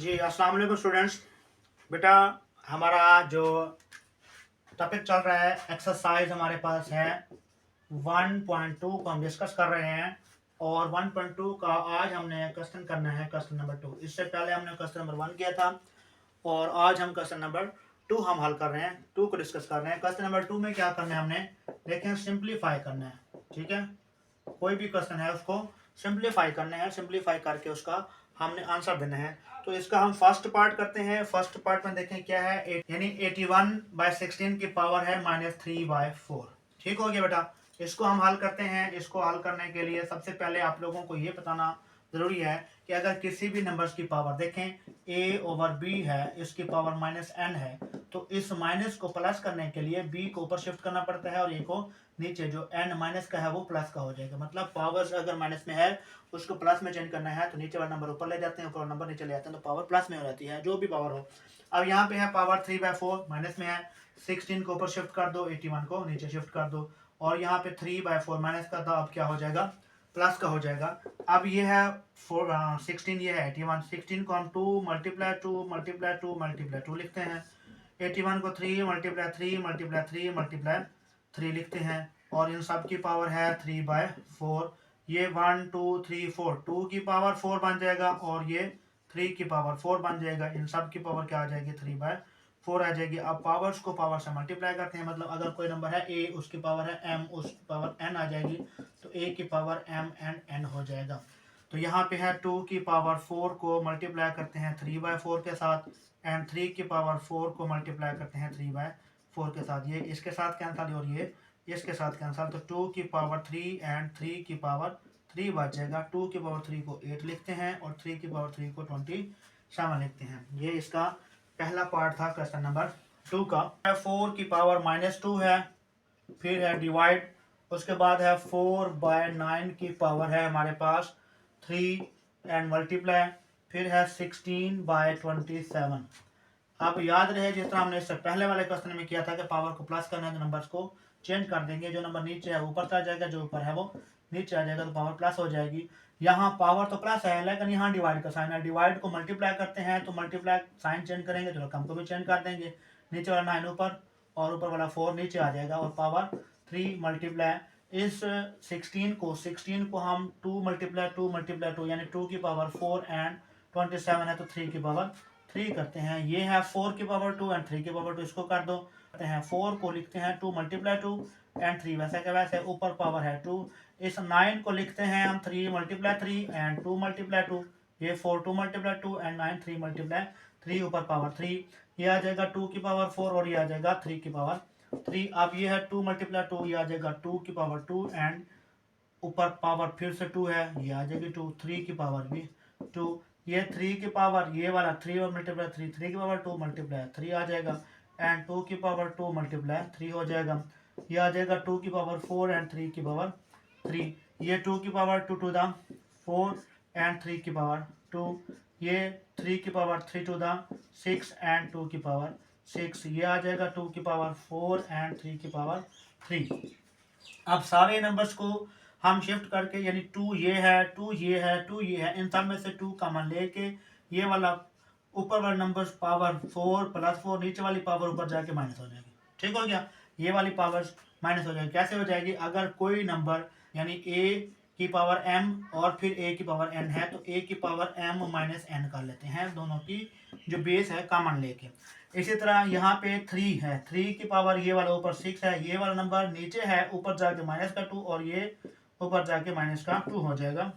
जी, अस्सलाम वालेकुम स्टूडेंट्स। बेटा, हमारा जो टॉपिक चल रहा है एक्सरसाइज हमारे पास है 1.2 को हम डिस्कस कर रहे हैं। और 1.2 का आज हमने क्वेश्चन करना है, क्वेश्चन नंबर 2। इससे पहले हमने क्वेश्चन नंबर 1 किया था और आज हम क्वेश्चन नंबर 2 हम हल कर रहे हैं, 2 को डिस्कस कर रहे हैं। क्वेश्चन नंबर 2 में क्या करना है हमने, देखें, सिंप्लीफाई करना है। ठीक है, कोई भी क्वेश्चन है उसको सिंप्लीफाई करना है, सिंप्लीफाई करके उसका हमने आंसर देना है। तो इसका हम फर्स्ट पार्ट करते हैं। फर्स्ट पार्ट में देखें क्या है, यानी 81/16 की पावर है -3/4। ठीक हो गया बेटा। इसको हम हल करते हैं। इसको हल करने के लिए सबसे पहले आप लोगों को ये बताना जरूरी है कि अगर किसी भी नंबर्स की पावर देखें a/b है, इसकी पावर -n है, तो इस माइनस को प्लस करने के लिए b को ऊपर शिफ्ट करना पड़ता है और a को नीचे। जो n माइनस का है वो प्लस का हो जाएगा। मतलब पावर अगर माइनस में है उसको प्लस में चेंज करना है तो नीचे वाला नंबर ऊपर ले जाते हैं, ऊपर वाला नंबर नीचे ले जाते हैं, तो पावर प्लस में हो जाती है, जो भी पावर हो। अब यहाँ पे है पावर 3/4 माइनस में है, 16 को ऊपर शिफ्ट कर दो, 81 को नीचे शिफ्ट कर दो, और यहाँ पे 3/4 माइनस का था, अब क्या हो जाएगा, प्लस का हो जाएगा। अब ये है 16, ये है 81। 16 को हम 2 मल्टीप्लाई 2 मल्टीप्लाई 2 मल्टीप्लाई 2 लिखते हैं। 81 को 3 मल्टीप्लाई 3 मल्टीप्लाई 3 मल्टीप्लाई 3 लिखते हैं, और इन सब की पावर है 3/4। ये 1 2 3 4, 2 की पावर 4 बन जाएगा और ये 3 की पावर 4 बन जाएगा। इन सब की पावर क्या आ जाएगी, 3/4 आ जाएगी। अब पावर्स को पावर से मल्टीप्लाई करते हैं, मतलब अगर कोई नंबर है a, उसकी पावर है m, उसकी पावर n आ जाएगी, तो a की पावर m एंड n हो जाएगा। तो यहाँ पे है 2 की पावर 4 को मल्टीप्लाई करते हैं 3/4 के साथ, एंड 3 की पावर 4 को मल्टीप्लाई करते हैं 3/4 के साथ। ये इसके साथ कैंसिल और ये इसके साथ कैंसिल, तो 2 की पावर 3 एंड 3 की पावर 3 बच जाएगा। 2 की पावर 3 को 8 लिखते हैं और 3 की पावर 3 को 27 लिखते हैं। ये इसका पहला पार्ट था क्वेश्चन नंबर 2 का। 4 की पावर -2 है, फिर है डिवाइड, उसके बाद है 4/9 की पावर है हमारे पास 3 एंड मल्टीप्लाई, फिर है 16/27। आप याद रहे जिस तरह हमने इससे पहले वाले क्वेश्चन में किया था कि पावर को प्लस करना है तो नंबर्स को चेंज कर देंगे, जो नंबर नीचे है ऊपर चला जाएगा, जो ऊपर है वो नीचे आ जाएगा, तो पावर प्लस हो जाएगी। यहाँ पावर तो प्लस है लेकिन यहाँ डिवाइड का साइन है, डिवाइड को मल्टीप्लाई करते हैं तो मल्टीप्लाई साइन चेंज करेंगे तो रकम को भी चेंज कर देंगे। नीचे वाला 9 ऊपर और ऊपर वाला 4 नीचे आ जाएगा, और पावर 3 मल्टीप्लाई इस 16 को हम 2 मल्टीप्लाई 2 मल्टीप्लाई 2 यानी 2 की पावर 4 एंड 27 है, तो 3 की पावर 3 करते हैं। ये है 4 की पावर 2 एंड 3 की पावर 2, इसको कर दो, करते हैं 4 को लिखते हैं 2 मल्टीप्लाई 2 एंड 3, वैसे के वैसे ऊपर पावर है 2। इस 9 को लिखते हैं हम 3 मल्टीप्लाई 3 एंड 2 मल्टीप्लाई 2, ये 4 2 मल्टीप्लाई 2 एंड 9 3 मल्टीप्लाई 3, ऊपर पावर 3। ये आ जाएगा 2 की पावर 4 और ये आ जाएगा 3 की पावर 3। अब ये है 2 मल्टीप्लाई 2, ये आ जाएगा 2 की पावर 2 एंड ऊपर पावर फिर से 2 है, ये आ जाएगी 2, 3 की पावर भी 2। ये 3 की पावर, ये वाला 3 और मल्टीप्लाई 3, 3 की पावर 2 मल्टीप्लाई 3 आ जाएगा, एंड 2 की पावर 2 मल्टीप्लाई 3 हो जाएगा। ये आ जाएगा 2 की पावर 4 एंड 3 की पावर 3। ये 2 की पावर 2 टू द 4 एंड 3 की पावर 2। ये 3 की पावर 3 टू द 6 एंड 2 की पावर 6। ये आ जाएगा 2 की पावर 4 एंड 3 की पावर 3। अब सारे नंबर्स को हम शिफ्ट करके, यानी 2 ये है, 2 ये है, 2 ये है, इन सब में से 2 कॉमन लेके ये वाला ऊपर वाला नंबर पावर 4 प्लस 4, नीचे वाली पावर ऊपर जाके माइनस हो जाएगी। ठीक हो गया, ये वाली पावर माइनस हो जाएगी। कैसे हो जाएगी, अगर कोई नंबर यानी a की पावर m और फिर a की पावर n है, तो a की पावर m माइनस n कर लेते हैं, दोनों की जो बेस है कॉमन लेके। इसी तरह यहाँ पे 3 है, 3 की पावर ये वाला ऊपर 6 है, ये वाला नंबर नीचे है, ऊपर जाके माइनस का 2 और ये ऊपर जाके माइनस का 2 हो जाएगा।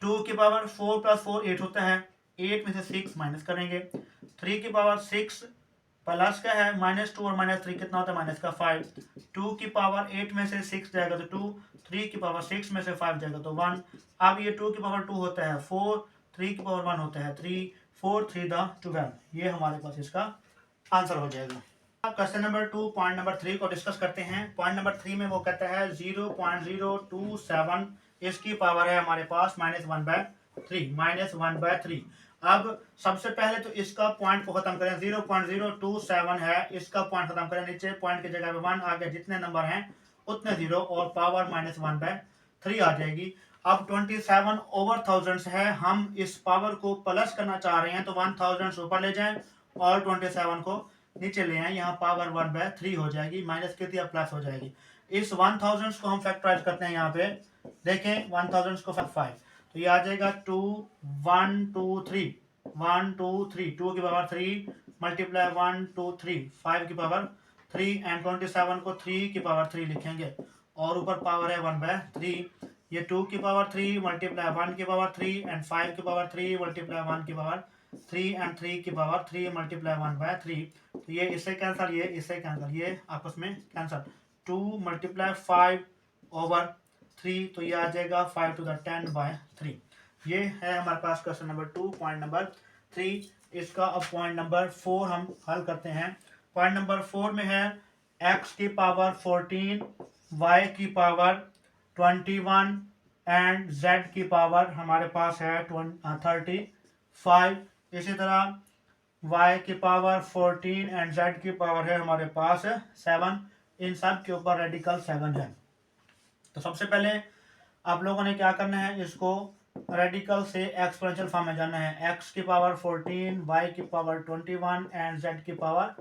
2 की पावर 4 प्लस 4 8 होता है, 8 में से 6 माइनस करेंगे। 3 की पावर 6 प्लस का है, -2 और -3 कितना होता है, माइनस का 5। 2 की पावर 8 में से 6 जाएगा तो 2, 3 की पावर 6 में से 5 जाएगा तो 1। अब ये 2 की पावर 2 होता है 4, 3 की पावर 1 होता है 3, 4 3 द 12। ये हमारे पास इसका आंसर हो जाएगा। क्वेश्चन नंबर 2 पॉइंट नंबर 3 को डिस्कस करते हैं। पॉइंट नंबर 3 में वो कहता है 0.027, इसकी पावर है हमारे पास -1/3। अब सबसे पहले तो इसका पॉइंट को खत्म करें, 0.027 है, इसका पॉइंट खत्म करें, नीचे पॉइंट की जगह पे 1 आगे जितने नंबर हैं उतने 0 और पावर -1/3 आ जाएगी। अब 27 ओवर थाउजेंड्स है, हम इस पावर को प्लस करना चाह रहे हैं तो 1000 ऊपर ले जाएं और 27 को नीचे ले आए, यहाँ पावर 1/3 हो जाएगी, माइनस की थी अब प्लस हो जाएगी। इस 1000 को हम फैक्टराइज करते हैं, यहाँ पे देखें 1000 को 5, तो ये आ जाएगा 2 1 2 3 1 2 3 2 की पावर 3 मल्टीप्लाई 1 2 3 5 की पावर 3 एंड 27 को 3 की पावर 3 लिखेंगे और ऊपर पावर है 1/3। ये 2 की पावर 3 मल्टीप्लाई 1 की पावर 3 एंड 5 की पावर 3 मल्टीप्लाई 1 की पावर 3 एंड 3 की पावर 3 मल्टीप्लाई 1/3। तो ये इससे कैंसिल, ये इससे कैंसिल, ये आपस में कैंसिल। 2 मल्टीप्लाई 5 ओवर 3, तो ये आ जाएगा 5 टू द 10/3। ये है हमारे पास क्वेश्चन नंबर 2 पॉइंट नंबर 3। इसका अब पॉइंट नंबर 4 हम हल करते हैं। पॉइंट नंबर 4 में है x की पावर 14, y की पावर 21 एंड z की पावर हमारे पास है 35। इसी तरह y की पावर 14 एंड z की पावर है हमारे पास 7। इन सब के ऊपर रेडिकल 7 है। तो सबसे पहले आप लोगों ने क्या करना है, इसको रेडिकल से एक्सपोनेंशियल फॉर्म में जाना है। x की पावर 14, y की पावर 21 एंड z की पावर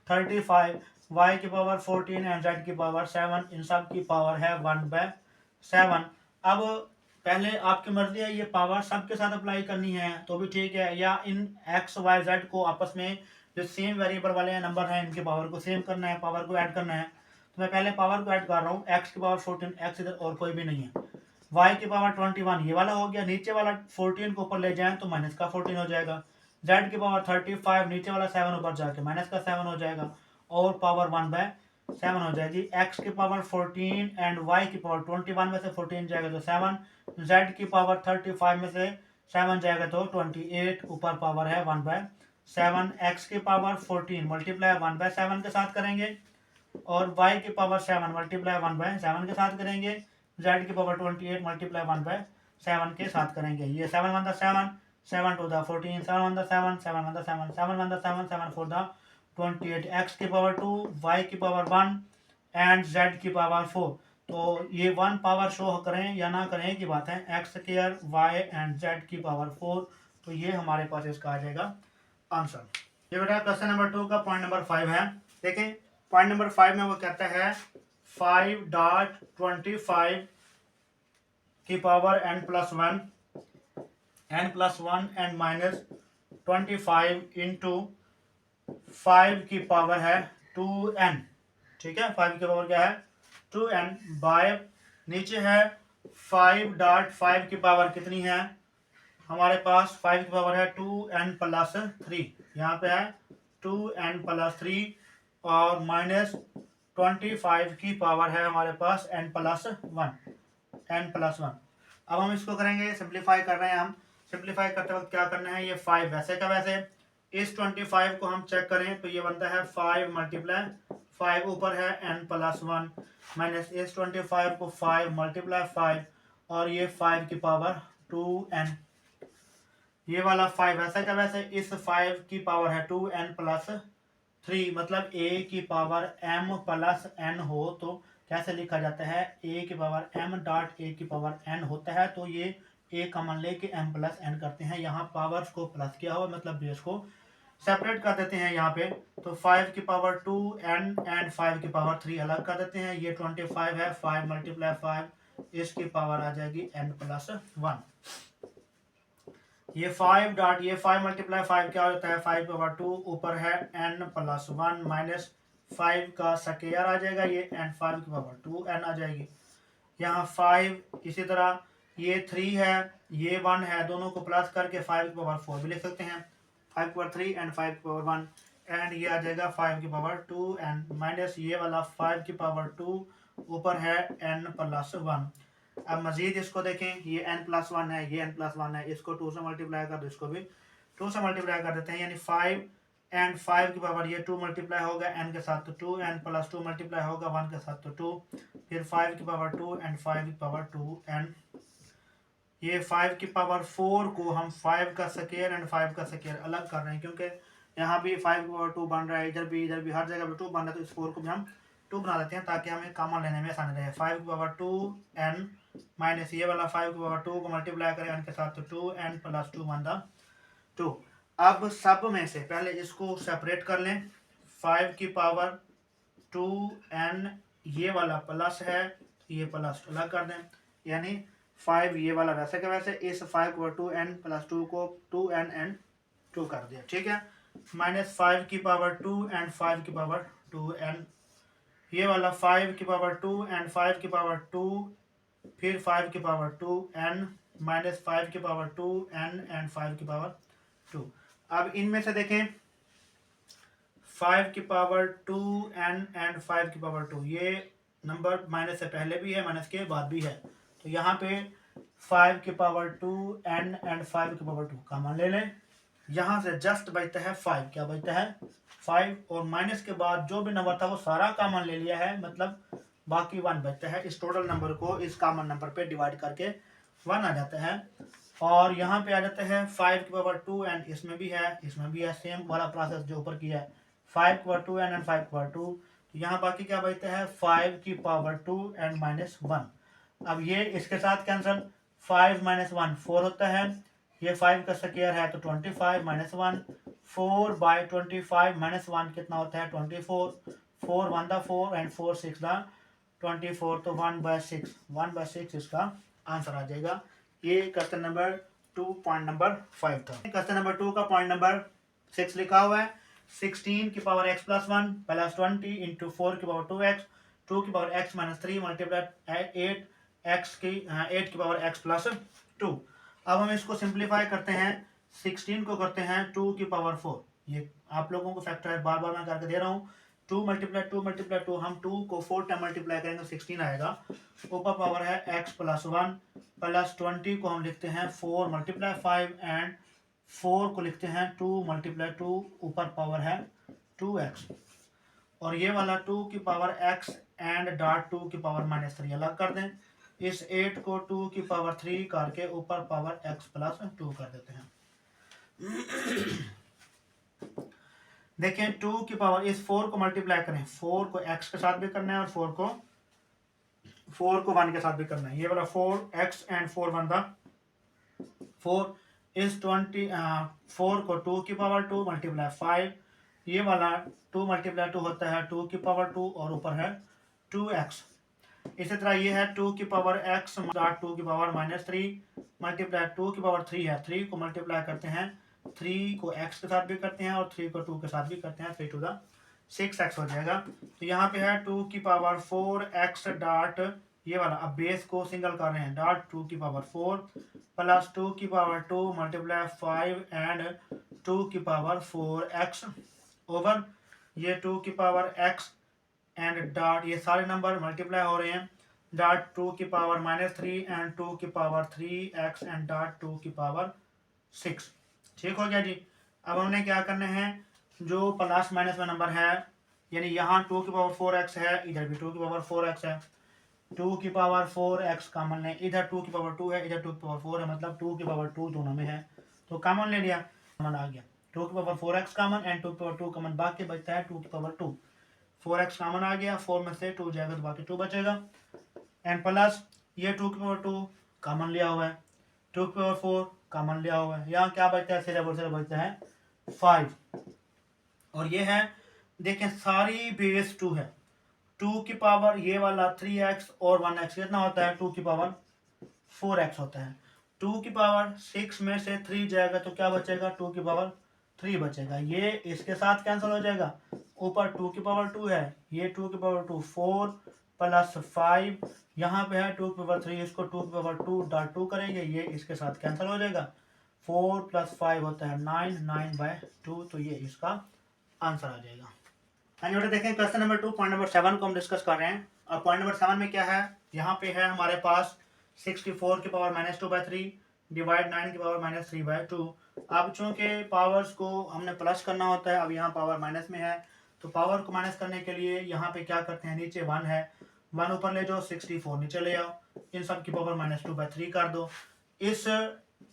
35, y की पावर 14 एंड z की पावर 7, इन सब की पावर है 1/7। अब पहले आपकी मर्जी है, ये पावर सबके साथ अप्लाई करनी है तो भी ठीक है, या इन x y z को आपस में जो सेम वेरिएबल वाले नंबर हैं इनके पावर को सेम करना है, पावर को ऐड करना है। तो मैं पहले पावर को ऐड कर रहा हूँ। x की पावर 14, x इधर और कोई भी नहीं है। y की पावर 21 ये वाला हो गया, नीचे वाला 14 को ऊपर ले जाएं तो माइनस का 14 हो जाएगा। z की पावर 35, नीचे वाला 7 ऊपर जाके माइनस का 7 हो जाएगा और पावर 1/7 हो जाएगी। x की पावर 14 एंड y की पावर 21 में से 14 जाएगा तो 7, z की पावर 35 में से 7 जाएगा तो 28, ऊपर पावर है 1/7। x की पावर 14 मल्टीप्लाई 1/7 के साथ करेंगे और y की पावर 7 मल्टीप्लाई 1/7 के साथ करेंगे, z की पावर 28 मल्टीप्लाई 1/7 के साथ करेंगे। ये 7 1 7, 7 2 14, 7 1 7, 7 1 7, 7 1 7, 7 4 28, x की पावर 2, y की पावर 1 एंड z की पावर 4। तो ये 1 पावर शो करें या ना करें की बात है। X square y and z की पावर 4, तो ये हमारे पास इसका आ जाएगा आंसर। ये बेटा क्वेश्चन नंबर 2 का पॉइंट नंबर 5 है। देखें पॉइंट नंबर 5 में वो कहता है 5.25 की power n+1 and minus 25 into 5 की पावर है 2n। ठीक है, 5 की पावर क्या है 2n बाय, नीचे है 5.5 की पावर कितनी है हमारे पास, 5 की पावर है 2n+3, यहाँ पे है 2n+3 और माइनस 25 की पावर है हमारे पास n+1। अब हम इसको करेंगे, सिंप्लीफाई कर रहे हैं हम। सिंप्लीफाई करते वक्त क्या करना है, ये 5 वैसे का वैसे, इस 25 को हम चेक करें तो ये बनता है 5 मल्टीप्लाई 5, ऊपर है n+1 माइनस इस 25 को 5 मल्टीप्लाई 5 और ये 5 की पावर 2n। ये वाला 5 वैसे का वैसे, इस 5 की पावर है 2n+3, मतलब a की पावर m+n हो तो कैसे लिखा जाता है, a की पावर m.a की पावर n होता है, तो ये a कॉमन लेके m+n करते हैं। यहाँ पावर्स को प्लस किया हुआ मतलब बेस को सेपरेट कर देते हैं यहाँ पे, तो 5 की पावर 2n एंड 5 की पावर 3 अलग कर देते हैं। ये 25 है, 5 मल्टीप्लाई 5, इसकी पावर आ जाएगी n+1। ये 5 मल्टीप्लाई 5 क्या होता है, 5 की पावर 2, ऊपर है n+1 माइनस 5 का स्क्वायर आ जाएगा ये एंड 5 की पावर 2n आ जाएगी। यहाँ 5, इसी तरह ये 3 है, ये 1 है, दोनों को प्लस करके 5 की पावर 4 भी लिख सकते हैं, 5 की पावर 3 एंड 5 की पावर 1 एंड ये आ जाएगा 5 की पावर 2n माइनस ये वाला 5 की पावर 2, ऊपर है n+1। अब मजीद इसको देखें, ये n+1 है, ये n+1 है, इसको 2 से मल्टीप्लाई कर दो, इसको भी 2 से मल्टीप्लाई कर देते हैं, यानी 5 एंड 5 की पावर ये 2 मल्टीप्लाई होगा n के साथ तो 2n प्लस 2 मल्टीप्लाई होगा 1 के साथ तो 2, फिर 5 की पावर 2 एंड 5 की पावर 2n। ये 5 की पावर 4 को हम 5 का स्क्वायर एंड 5 का स्क्वायर अलग कर रहे हैं, क्योंकि यहाँ भी 5 की पावर 2 बन रहा है, इधर भी हर जगह पे 2 बन रहा है, तो इस 4 को भी हम 2 बना देते हैं ताकि हमें कॉमन लेने में आसानी रहे। 5 की पावर 2n माइनस ये वाला 5 की पावर 2 को मल्टीप्लाई करें n के साथ तो 2n प्लस 2 वन द 2। अब सब में से पहले इसको सेपरेट कर लें। 5 की पावर 2n ये वाला प्लस है, ये प्लस अलग कर दें, यानी 5 ये वाला वैसे का वैसे, इस 5 को 2n प्लस 2 को 2n एंड 2 कर दिया, ठीक है। माइनस 5 की पावर 2 एंड 5 की पावर 2n, ये वाला 5 की पावर 2 एंड 5 की पावर 2, फिर 5 की पावर 2n माइनस 5 की पावर 2n एंड 5 की पावर 2। अब इनमें से देखें 5 की पावर 2n एंड 5 की पावर 2, ये नंबर माइनस से पहले भी है, माइनस के बाद भी है, तो यहाँ पे 5 की पावर 2n एंड 5 की पावर 2 कॉमन ले लें। यहाँ से जस्ट बचता है 5, क्या बचता है 5, और माइनस के बाद जो भी नंबर था वो सारा कॉमन ले लिया है, मतलब बाकी 1 बचता है। इस टोटल नंबर को इस कॉमन नंबर पे डिवाइड करके 1 आ जाता है, और यहाँ पे आ जाता है 5 की पावर 2 एंड इसमें भी है सेम वाला प्रोसेस जो ऊपर किया है, 5 की पावर 2 एंड 5 की पावर 2, तो यहाँ बाकी क्या बचता है 5 की पावर 2 एंड माइनस 1। अब ये इसके साथ कैंसिल, 5 माइनस 1 4 होता है, ये 5 का स्क्वायर है तो 25 माइनस 1, 4 बाई 25 माइनस 1 कितना होता है 24, 4 1 द 4 एंड 4 6 द 24, तो 1/6 इसका आंसर आ जाएगा। ये क्वेश्चन नंबर 2 पॉइंट नंबर 5 था। क्वेश्चन नंबर 2 का पॉइंट नंबर 6 लिखा हुआ है, 16 की power x plus 1 plus 20 into 4 की पावर 2x, 2 की पावर x माइनस 3 मल्टीप्लाई 8 की पावर x प्लस 2। अब हम इसको सिंप्लीफाई करते हैं, 16 को करते हैं 2 की पावर 4, ये आप लोगों को फैक्टर है बार बार मैं करके दे रहा हूँ, 2 मल्टीप्लाई 2, हम 2 को 4 टाइम मल्टीप्लाई करेंगे 16 आएगा, ऊपर पावर है x प्लस 1 प्लस 20 को हम लिखते हैं 4 मल्टीप्लाई 5 एंड 4 को लिखते हैं 2 मल्टीप्लाई 2, ऊपर पावर है 2x, और ये वाला 2 की पावर x एंड डॉट 2 की पावर माइनस 3 अलग कर दें, इस 8 को 2 की पावर 3 करके ऊपर पावर x प्लस 2 कर देते हैं। देखें 2 की पावर, इस 4 को मल्टीप्लाई करें, 4 को x के साथ भी करना है और 4 को 1 के साथ भी करना है, ये वाला 4x एंड 4 1 द 4, इस 4 को 2 की पावर 2 मल्टीप्लाई 5, ये वाला 2 मल्टीप्लाई 2 होता है 2 की पावर 2 और ऊपर है 2x। इसी तरह ये है 2 की पावर x डॉट 2 की पावर माइनस 3 मल्टीप्लाई 2 की पावर 3 है, 3 को मल्टीप्लाई करते हैं, 3 को x के साथ भी करते हैं और 3 को 2 के साथ भी करते हैं, 3 टू द 6x हो जाएगा। तो यहाँ पे है 2 की पावर 4x डॉट, ये वाला अब बेस को सिंगल कर रहे हैं, डॉट 2 की पावर 4 प्लस 2 की पावर 2 मल्टीप्लाई 5 एंड 2 की पावर 4x ओवर ये 2 की पावर x एंड डॉट, ये सारे नंबर मल्टीप्लाई हो रहे हैं, डॉट 2 की पावर माइनस 3 एंड 2 की पावर 3x एंड डॉट 2 की पावर 6। ठीक हो गया जी। अब हमने क्या करना है, जो प्लस माइनस में नंबर है, यानी यहाँ 2 की पावर 4x है, इधर भी 2 की पावर 4x है, 2 की पावर 4x कॉमन लें, इधर 2 की पावर 2 है, इधर 2 की पावर 4 है, मतलब 2 की पावर 2 दोनों में है, तो कॉमन ले लिया, कॉमन आ गया, 2 की पावर 4x कॉमन एंड 2 की पावर 2 कॉमन, बाकी बचता है 2 की पावर 2, 4x कॉमन आ गया, 4 में से 2 जाएगा तो बाकी 2 बचेगा, एंड प्लस ये 2 की पावर 2 कॉमन लिया हुआ है, 2 की पावर 4 कॉमन लिया हुआ है, यहाँ क्या बचता है, सिर्फ और सिर्फ बचता है 5, और ये है देखें सारी बेस 2 है, 2 की पावर ये वाला 3x और 1x कितना होता है, 2 की पावर 4x होता है, 2 की पावर 6 में से 3 जाएगा तो क्या बचेगा, 2 की पावर 3 बचेगा, ये इसके साथ कैंसिल हो जाएगा, ऊपर 2 की पावर 2 है, ये 2 की पावर 2 4 प्लस 5, यहाँ पे है 2 की पावर 3, इसको 2 की पावर 2 डॉट 2 करेंगे, ये इसके साथ कैंसिल हो जाएगा, 4 प्लस 5 होता है 9, 9/2, तो ये इसका आंसर आ जाएगा। बेटा देखें क्वेश्चन नंबर 2 पॉइंट नंबर 7 को हम डिस्कस कर रहे हैं, और पॉइंट नंबर 7 में क्या है, यहाँ पे है हमारे पास 64 की पावर -2/3 डिवाइड 9 की पावर -3/2। अब चूंकि पावर्स को हमने प्लस करना होता है, अब यहाँ पावर माइनस में है, तो पावर को माइनस करने के लिए यहाँ पे क्या करते हैं, नीचे 1 है, 1 ऊपर ले जाओ, 64 नीचे ले आओ, इन सब की पावर -2/3 कर दो, इस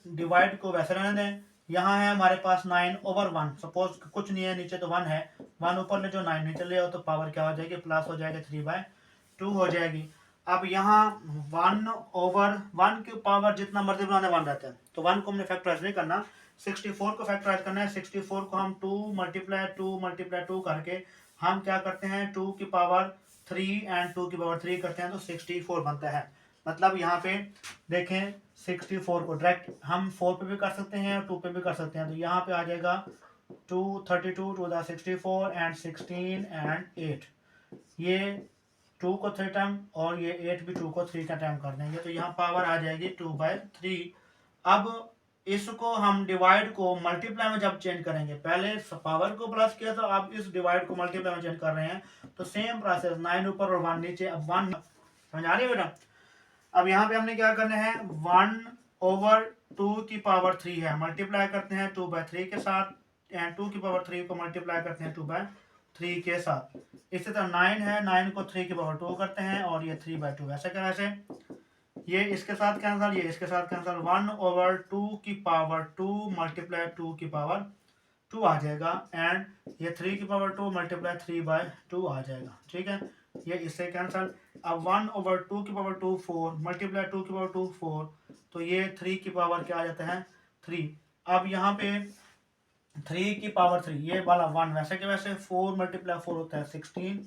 डिवाइड को वैसे रहने दें, यहाँ है हमारे पास 9/1, सपोज कुछ नहीं है नीचे तो 1 है, 1 ऊपर ले जो 9 नीचे ले आओ, तो पावर क्या हो जाएगी, प्लस हो जाएगी 3/2 हो जाएगी। अब यहाँ 1/1 की पावर जितना मर्जी बनाने 1 रहता है, तो 1 को हमने फैक्टराइज नहीं करना, 64 को फैक्टराइज करना है। 64 को हम 2 मल्टीप्लाई 2 मल्टीप्लाई 2 करके हम क्या करते हैं 2 की पावर 3 एंड 2 की पावर 3 करते हैं तो 64 बनता है। मतलब यहाँ पे देखें 64 को डायरेक्ट हम 4 पे भी कर सकते हैं और 2 पे भी कर सकते हैं, तो यहाँ पे आ जाएगा 232 टू द 64 एंड 16 एंड 8, ये 2 को 3 टाइम और ये 8 भी 2 को 3 का टाइम कर देंगे, तो यहाँ पावर आ जाएगी 2/3। अब इसको हम डिवाइड को मल्टीप्लाई में जब चेंज करेंगे, पहले पावर को प्लस किया तो अब इस डिवाइड को मल्टीप्लाई में चेंज कर रहे हैं, तो सेम प्रोसेस 9 ऊपर और 1 नीचे। अब 1 समझ आ रही है बेटा। अब यहाँ पे हमने क्या करना है 1/2 की पावर 3 है, मल्टीप्लाई करते हैं 2/3 के साथ एंड 2 की पावर 3 को मल्टीप्लाई करते हैं 2/3 के साथ। इसी तरह 9 है, 9 को 3 की पावर 2 करते हैं और ये 3/2 ऐसे क्या वैसे, ये इसके साथ कैंसिल, ये इसके साथ कैंसिल, 1/2 की पावर 2 मल्टीप्लाई 2 की पावर 2 आ जाएगा एंड ये 3 की पावर 2 मल्टीप्लाई 3/2 आ जाएगा, ठीक है, ये इससे कैंसिल। अब 1/2 की पावर 2 4 मल्टीप्लाई 2 की पावर 2 4, तो ये 3 की पावर क्या आ जाता है 3। अब यहाँ पे 3 की पावर 3 ये वाला 1 वैसे के वैसे, 4 मल्टीप्लाई 4 होता है 16,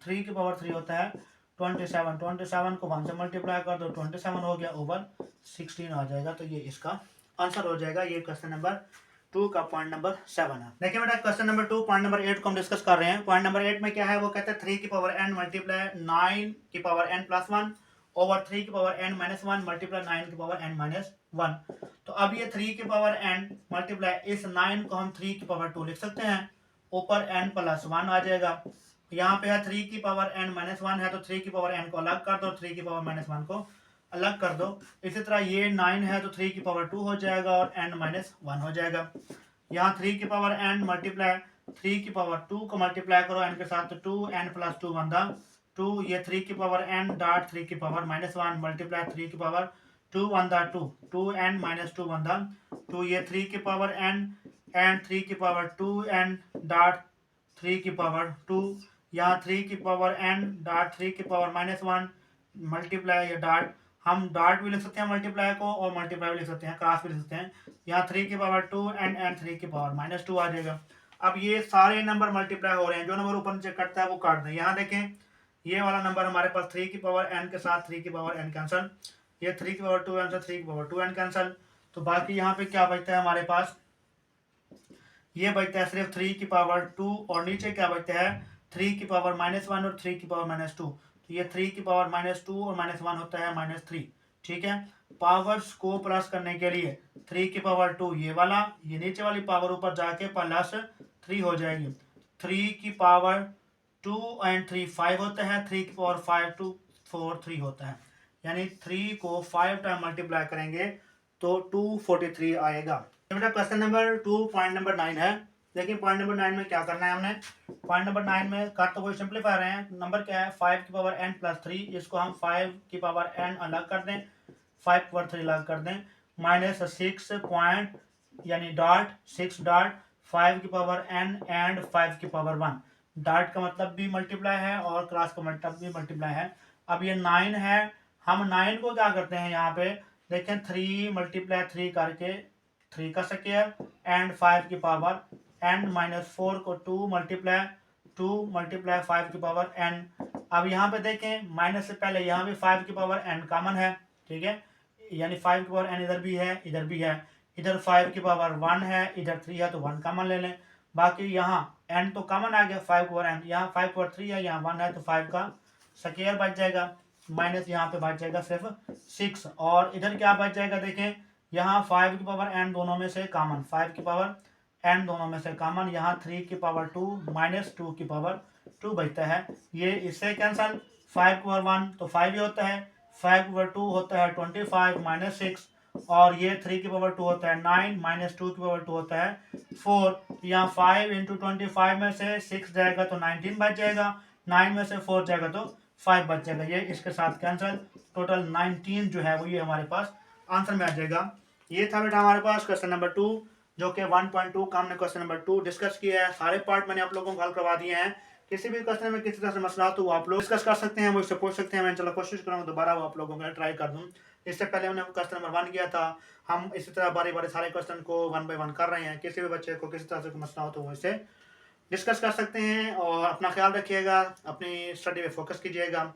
3 की पावर 3 होता है 27, 27 को 1 से मल्टीप्लाई कर दो 27 हो गया ओवर 16 आ जाएगा, तो ये इसका आंसर हो जाएगा। ये क्वेश्चन नंबर 2 का पॉइंट नंबर 7 है। देखिए बेटा क्वेश्चन नंबर 2 पॉइंट नंबर 8 को हम डिस्कस कर रहे हैं। पॉइंट नंबर 8 में क्या है, वो कहते हैं 3 की पावर n मल्टीप्लाई 9 की पावर n प्लस 1 ओवर 3 की पावर n माइनस 1 मल्टीप्लाई 9 की पावर n माइनस 1। तो अब ये 3 की पावर n मल्टीप्लाई इस 9 को हम 3 की पावर 2 लिख सकते हैं, ऊपर n प्लस 1 आ जाएगा। यहाँ पे है 3 की पावर n माइनस 1 है, तो 3 की पावर n को अलग कर दो, 3 की पावर माइनस 1 को अलग कर दो। इसी तरह ये 9 है तो 3 की पावर 2 हो जाएगा और n माइनस 1 हो जाएगा। यहाँ 3 की पावर n मल्टीप्लाई 3 की पावर 2 को मल्टीप्लाई करो n के साथ, तो 2n प्लस 2 बन 2, ये 3 की पावर n डॉट 3 की पावर माइनस 1 मल्टीप्लाई 3 की पावर 2 बन 2, 2n माइनस 2 बन 2, ये 3 की पावर n एंड 3 की पावर 2n डॉट 3 की पावर 2, यहाँ 3 की पावर n डॉट 3 की पावर माइनस 1 मल्टीप्लाई ये डॉट, हम डॉट भी लिख सकते हैं मल्टीप्लाई को और मल्टीप्लाई भी लिख सकते हैं, क्रॉस भी लिख सकते हैं। यहाँ 3 की पावर 2 एंड 3 की पावर माइनस 2 आ जाएगा। अब ये सारे नंबर मल्टीप्लाई हो रहे हैं, जो नंबर ऊपर नीचे कटता है वो काट दें। यहाँ देखें ये वाला नंबर हमारे पास 3 की पावर n के साथ 3 की पावर n कैंसिल, ये 3 की पावर 2n से 3 की पावर 2n कैंसिल, तो बाकी यहाँ पे क्या बचता है हमारे पास, ये बचता है सिर्फ 3 की पावर 2 और नीचे क्या बचता है 3 की पावर माइनस 1 और 3 की पावर माइनस 2, तो ये 3 की पावर माइनस 2 और माइनस 1 होता है माइनस 3, ठीक है। पावर्स को प्लस करने के लिए 3 की पावर 2 ये वाला, ये नीचे वाली पावर ऊपर जाके प्लस 3 हो जाएगी। 3 की पावर 2 एंड 3 5 होता है, 3 की पावर 5 2 4 3 होता है, यानी 3 को 5 टाइम मल्टीप्लाई करेंगे तो 243 आएगा। बेटा क्वेश्चन नंबर 2 पॉइंट नंबर 9 है। देखिए पॉइंट नंबर 9 में क्या करना है हमने, पॉइंट नंबर 9 में कर तो कोई सिंपलीफाई रहे हैं, नंबर क्या है 5 की पावर n प्लस 3, इसको हम 5 की पावर n अलग कर दें, 5 की पावर 3 अलग कर दें, माइनस 6 पॉइंट यानी डॉट 6 डॉट 5 की पावर n एंड 5 की पावर 1, डॉट का मतलब भी मल्टीप्लाई है और क्रॉस का मतलब भी मल्टीप्लाई है। अब ये 9 है, हम 9 को क्या करते हैं यहाँ पे देखें 3 मल्टीप्लाई 3 करके 3 का स्क्वायर एंड 5 की पावर n माइनस 4 को 2 मल्टीप्लाई 5 की पावर n। अब यहाँ पे देखें माइनस से पहले यहाँ भी 5 की पावर n कॉमन है, ठीक है, यानी 5 की पावर n इधर भी है इधर भी है, इधर 5 की पावर 1 है इधर 3 है तो 1 कॉमन ले लें, बाकी यहाँ n तो कॉमन आ गया 5 की पावर n, यहाँ 5 की पावर 3 है यहाँ 1 है तो 5 का स्क्वायर बच जाएगा, माइनस यहाँ पे बच जाएगा सिर्फ 6 और इधर क्या बच जाएगा देखें यहाँ 5 की पावर n दोनों में से कॉमन, 5 की पावर n दोनों में से कॉमन, यहाँ 3 की पावर 2 माइनस 2 की पावर 2 बचता है, ये इससे कैंसिल, 5 की पावर 1 तो 5 ही होता है, 5 की पावर 2 होता है 25 माइनस 6 और ये 3 की पावर 2 होता है 9 माइनस 2 की पावर 2 होता है 4, यहाँ 5 इंटू 25 में से 6 जाएगा तो 19 बच जाएगा, 9 में से 4 जाएगा तो 5 बच जाएगा, ये इसके साथ कैंसिल, टोटल 19 जो है वो ये हमारे पास आंसर में आ जाएगा। ये था बेटा हमारे पास क्वेश्चन नंबर 2 जो कि 1.2 का हमने क्वेश्चन नंबर 2 डिस्कस किया है, सारे पार्ट मैंने आप लोगों को हल करवा दिए हैं। किसी भी क्वेश्चन में किसी तरह से मसला हो तो वो आप लोग डिस्कस कर सकते हैं, मुझसे पूछ सकते हैं। मैं चलो कोशिश करूँगा दोबारा वो आप लोगों के लिए ट्राई कर दूँ। इससे पहले हमने क्वेश्चन नंबर 1 किया था, हम इसी तरह बारी-बारी सारे क्वेश्चन को 1 बाय 1 कर रहे हैं। किसी भी बच्चे को किसी तरह से कोई मसला हो तो वो इसे डिस्कस कर सकते हैं और अपना ख्याल रखिएगा, अपनी स्टडी पे फोकस कीजिएगा।